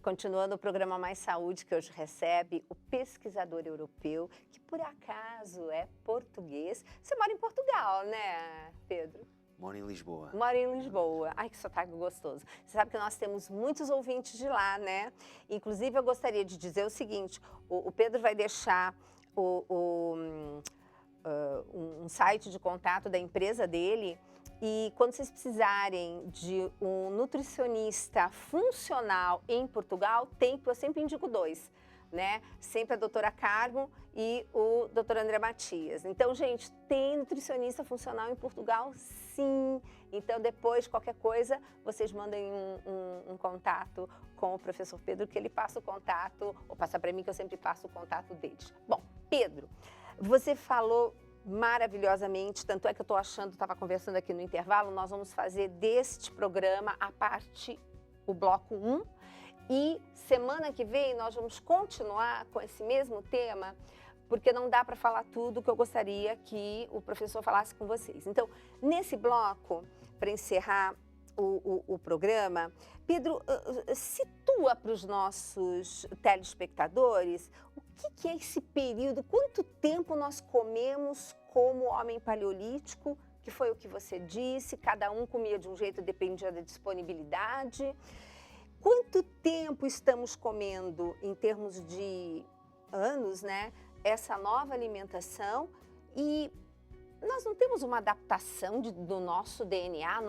Continuando o programa Mais Saúde, que hoje recebe o pesquisador europeu, que por acaso é português. Você mora em Portugal, né, Pedro? Moro em Lisboa. Moro em Lisboa. Ai, que sotaque gostoso. Você sabe que nós temos muitos ouvintes de lá, né? Inclusive, eu gostaria de dizer o seguinte, o Pedro vai deixar um site de contato da empresa dele. E quando vocês precisarem de um nutricionista funcional em Portugal, eu sempre indico dois, né? Sempre a doutora Carmo e o doutor André Matias. Então, gente, tem nutricionista funcional em Portugal, sim. Então, depois, qualquer coisa, vocês mandem um contato com o professor Pedro, que ele passa o contato, ou passa para mim, que eu sempre passo o contato deles. Bom, Pedro, você falou maravilhosamente, tanto é que eu estou achando, estava conversando aqui no intervalo, nós vamos fazer deste programa o bloco 1, e semana que vem nós vamos continuar com esse mesmo tema, porque não dá para falar tudo que eu gostaria que o professor falasse com vocês. Então, nesse bloco, para encerrar o programa, Pedro, situa para os nossos telespectadores o que é esse período, quanto tempo nós comemos como homem paleolítico, que foi o que você disse, cada um comia de um jeito, dependia da disponibilidade. Quanto tempo estamos comendo em termos de anos, né, essa nova alimentação, e nós não temos uma adaptação do nosso DNA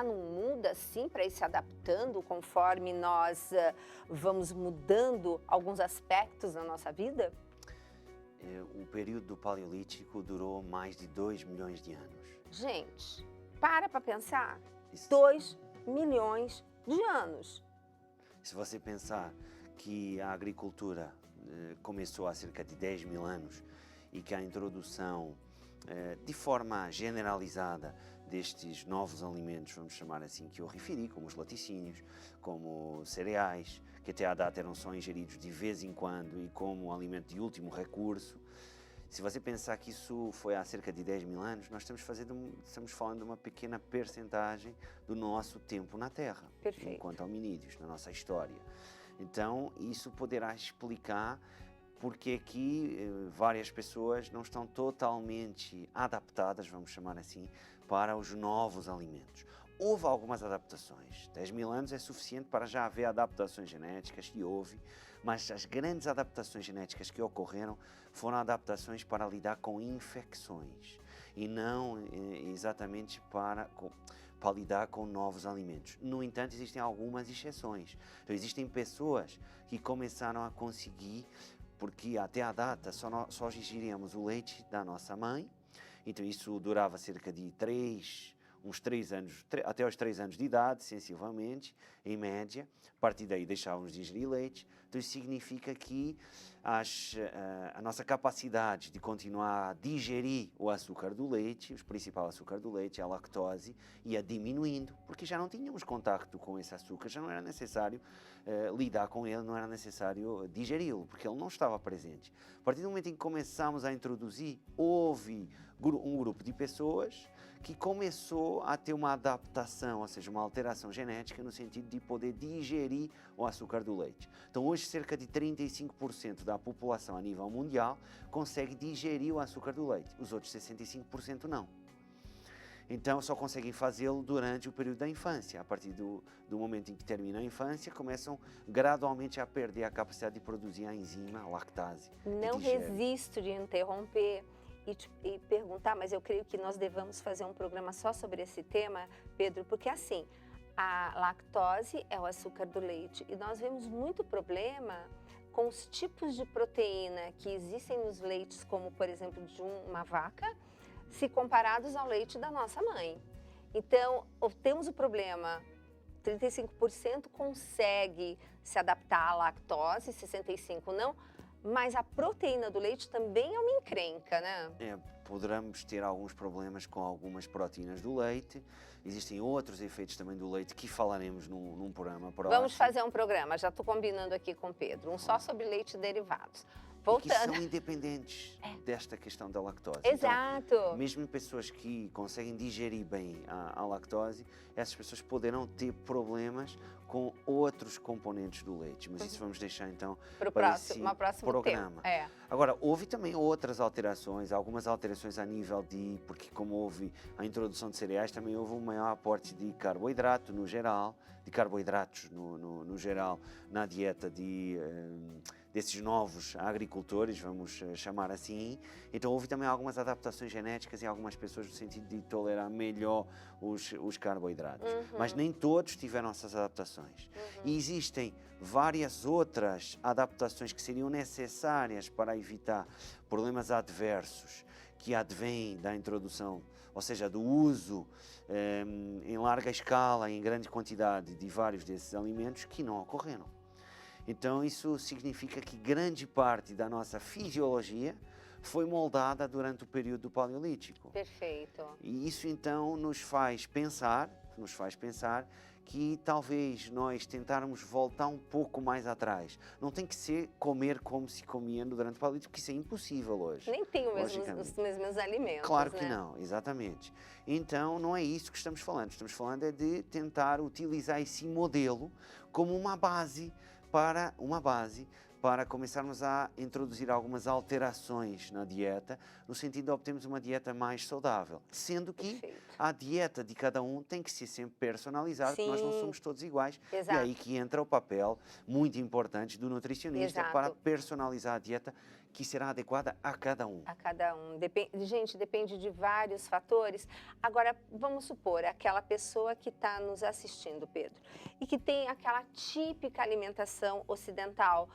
não muda assim para ir se adaptando conforme nós vamos mudando alguns aspectos da nossa vida? O período do Paleolítico durou mais de 2 milhões de anos. Gente, para pensar, Isso. 2 milhões de anos. Se você pensar que a agricultura começou há cerca de 10 mil anos e que a introdução de forma generalizada destes novos alimentos, vamos chamar assim, que eu referi, como os laticínios, como cereais, que até à data eram só ingeridos de vez em quando e como alimento de último recurso. Se você pensar que isso foi há cerca de 10 mil anos, nós estamos falando de uma pequena percentagem do nosso tempo na Terra, Perfeito. Enquanto hominídeos, na nossa história. Então, isso poderá explicar porque aqui várias pessoas não estão totalmente adaptadas, vamos chamar assim, para os novos alimentos. Houve algumas adaptações. 10 mil anos é suficiente para já haver adaptações genéticas, e houve, mas as grandes adaptações genéticas que ocorreram foram adaptações para lidar com infecções e não exatamente para lidar com novos alimentos. No entanto, existem algumas exceções. Então, existem pessoas que começaram a conseguir, porque até à data só ingeríamos o leite da nossa mãe, então isso durava cerca de uns 3 anos, até aos 3 anos de idade, sensivelmente, em média. A partir daí deixávamos de ingerir leite. Então isso significa que a nossa capacidade de continuar a digerir o açúcar do leite, o principal açúcar do leite, a lactose, ia diminuindo, porque já não tínhamos contacto com esse açúcar, já não era necessário lidar com ele, não era necessário digeri-lo, porque ele não estava presente. A partir do momento em que começámos a introduzir, houve um grupo de pessoas que começou a ter uma adaptação, ou seja, uma alteração genética no sentido de poder digerir o açúcar do leite. Então hoje cerca de 35% da população a nível mundial consegue digerir o açúcar do leite, os outros 65% não. Então só conseguem fazê-lo durante o período da infância. A partir do momento em que termina a infância, começam gradualmente a perder a capacidade de produzir a enzima, a lactase. Não resisto de interromper e perguntar, mas eu creio que nós devamos fazer um programa só sobre esse tema, Pedro, porque assim, a lactose é o açúcar do leite e nós vemos muito problema com os tipos de proteína que existem nos leites, como por exemplo de uma vaca, se comparados ao leite da nossa mãe. Então, temos o problema, 35% consegue se adaptar à lactose, 65% não, mas a proteína do leite também é uma encrenca, né? Poderemos ter alguns problemas com algumas proteínas do leite. Existem outros efeitos também do leite que falaremos num programa próximo. Vamos fazer um programa, já estou combinando aqui com o Pedro, só sobre leite e derivados. e que são Voltando. independentes desta questão da lactose. Exato. Então, mesmo pessoas que conseguem digerir bem a lactose, essas pessoas poderão ter problemas com outros componentes do leite, mas isso vamos deixar então para esse Uma próxima programa. tema. Agora, houve também outras alterações, algumas alterações a nível de, porque como houve a introdução de cereais, também houve um maior aporte de carboidrato no geral, de carboidratos no geral, na dieta desses novos agricultores, vamos chamar assim. Então houve também algumas adaptações genéticas em algumas pessoas no sentido de tolerar melhor os carboidratos. Mas nem todos tiveram essas adaptações. E existem várias outras adaptações que seriam necessárias para evitar problemas adversos que advêm da introdução, ou seja, do uso em larga escala, em grande quantidade de vários desses alimentos que não ocorreram. Então isso significa que grande parte da nossa fisiologia foi moldada durante o período do Paleolítico. Perfeito. E isso então nos faz pensar que talvez nós tentarmos voltar um pouco mais atrás. Não tem que ser comer como se comia durante o Paleolítico, porque isso é impossível hoje. Nem tem os mesmos alimentos, Claro né? que não, exatamente. Então não é isso que estamos falando. Estamos falando é de tentar utilizar esse modelo como uma base para começarmos a introduzir algumas alterações na dieta, no sentido de obtermos uma dieta mais saudável. Sendo que a dieta de cada um tem que ser sempre personalizada, porque nós não somos todos iguais. Exato. E é aí que entra o papel muito importante do nutricionista para personalizar a dieta que será adequada a cada um. A cada um. Gente, depende de vários fatores. Agora, vamos supor, aquela pessoa que está nos assistindo, Pedro, e que tem aquela típica alimentação ocidental,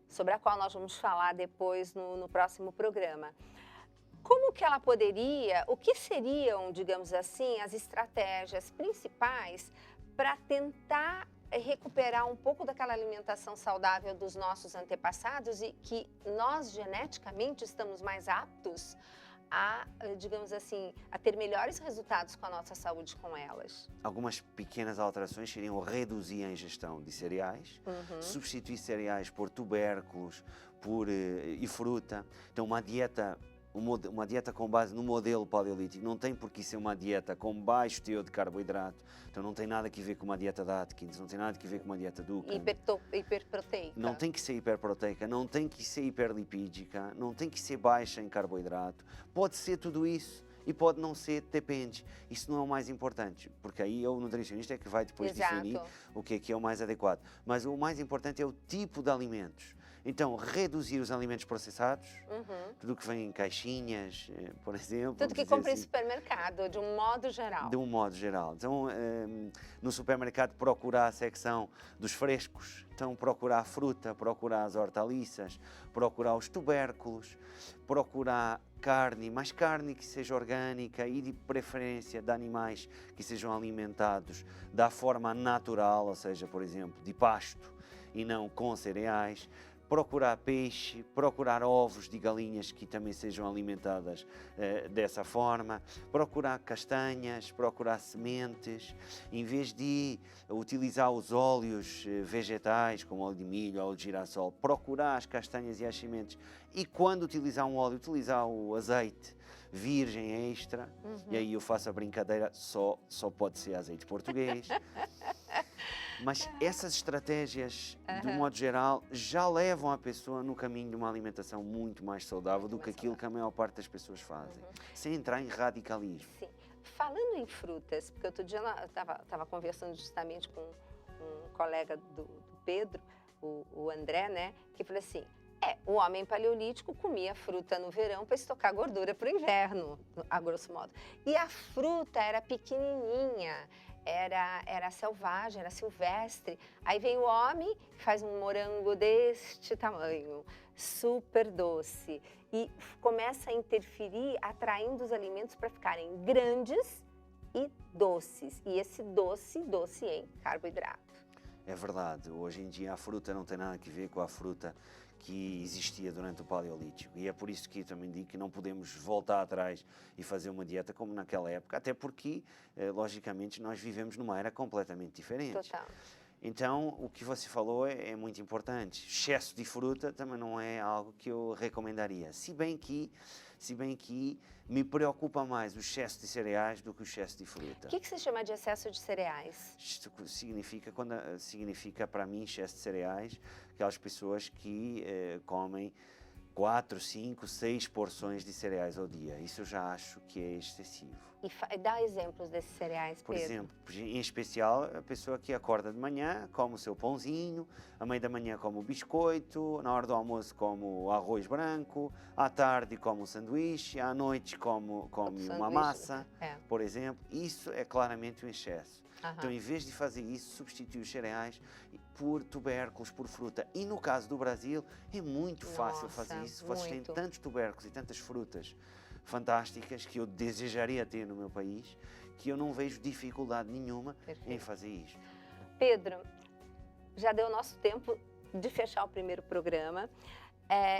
sobre a qual nós vamos falar depois no próximo programa. Como que ela poderia, o que seriam, digamos assim, as estratégias principais para tentar recuperar um pouco daquela alimentação saudável dos nossos antepassados e que nós geneticamente estamos mais aptos a, digamos assim, a ter melhores resultados com a nossa saúde com elas? Algumas pequenas alterações seriam reduzir a ingestão de cereais, substituir cereais por tubérculos e fruta. Então uma dieta com base no modelo paleolítico não tem por que ser uma dieta com baixo teor de carboidrato, então não tem nada a ver com uma dieta da Atkins, não tem nada a ver com uma dieta Dukan. Hiperproteica. Não tem que ser hiperproteica, não tem que ser hiperlipídica, não tem que ser baixa em carboidrato, pode ser tudo isso e pode não ser, depende. Isso não é o mais importante, porque aí o nutricionista é que vai depois definir o que é o mais adequado. Mas o mais importante é o tipo de alimentos. Então, reduzir os alimentos processados, tudo que vem em caixinhas, por exemplo. Tudo que compra em supermercado, de um modo geral. De um modo geral. Então, no supermercado, procurar a secção dos frescos. Então, procurar a fruta, procurar as hortaliças, procurar os tubérculos, procurar carne, mas carne que seja orgânica e de preferência de animais que sejam alimentados da forma natural, ou seja, por exemplo, de pasto e não com cereais. Procurar peixe, procurar ovos de galinhas que também sejam alimentadas dessa forma, procurar castanhas, procurar sementes, em vez de utilizar os óleos vegetais, como óleo de milho, óleo de girassol, procurar as castanhas e as sementes e quando utilizar um óleo, utilizar o azeite virgem extra, e aí eu faço a brincadeira, só pode ser azeite português. Mas essas estratégias, de um modo geral, já levam a pessoa no caminho de uma alimentação muito mais saudável do que aquilo que a maior parte das pessoas fazem, sem entrar em radicalismo. Sim. Falando em frutas, porque outro dia eu estava conversando justamente com um colega do Pedro, o André, né, que falou assim, o homem paleolítico comia fruta no verão para estocar gordura para o inverno, a grosso modo. E a fruta era pequenininha, era selvagem, era silvestre. Aí vem o homem, faz um morango deste tamanho, super doce, e começa a interferir, atraindo os alimentos para ficarem grandes e doces. E esse doce em carboidrato. É verdade, hoje em dia a fruta não tem nada a ver com a fruta que existia durante o Paleolítico. E é por isso que eu também digo que não podemos voltar atrás e fazer uma dieta como naquela época, até porque, logicamente, nós vivemos numa era completamente diferente. Total. Então, o que você falou é muito importante. Excesso de fruta também não é algo que eu recomendaria. Se bem que me preocupa mais o excesso de cereais do que o excesso de fruta. O que você chama de excesso de cereais? Isto significa para mim, excesso de cereais, aquelas pessoas que comem 4, 5, 6 porções de cereais ao dia. Isso eu já acho que é excessivo. E dá exemplos desses cereais, Pedro. Por exemplo, em especial, a pessoa que acorda de manhã, come o seu pãozinho, à meia da manhã come o biscoito, na hora do almoço come o arroz branco, à tarde come o sanduíche, à noite come uma massa, por exemplo. Isso é claramente um excesso. Então, em vez de fazer isso, substitui os cereais por tubérculos, por fruta. E no caso do Brasil, é muito fácil fazer isso. Vocês têm tantos tubérculos e tantas frutas fantásticas que eu desejaria ter no meu país, que eu não vejo dificuldade nenhuma em fazer isto. Pedro, já deu nosso tempo de fechar o primeiro programa.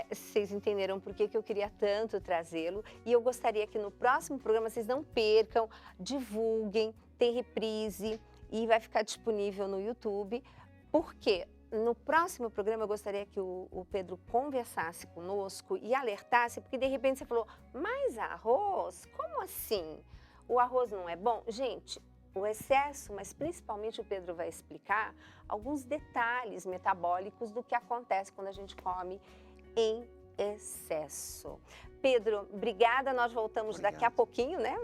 Vocês entenderam por que eu queria tanto trazê-lo, e eu gostaria que no próximo programa vocês não percam, divulguem, tem reprise e vai ficar disponível no YouTube, porque no próximo programa eu gostaria que o Pedro conversasse conosco e alertasse, porque de repente você falou, mas arroz? Como assim? O arroz não é bom? Gente, o excesso, mas principalmente o Pedro vai explicar alguns detalhes metabólicos do que acontece quando a gente come em excesso. Pedro, obrigada, nós voltamos daqui a pouquinho, né?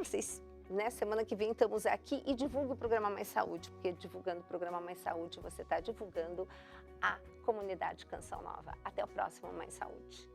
Semana que vem estamos aqui, e divulgue o Programa Mais Saúde, porque divulgando o Programa Mais Saúde, você está divulgando a comunidade Canção Nova. Até o próximo Mais Saúde.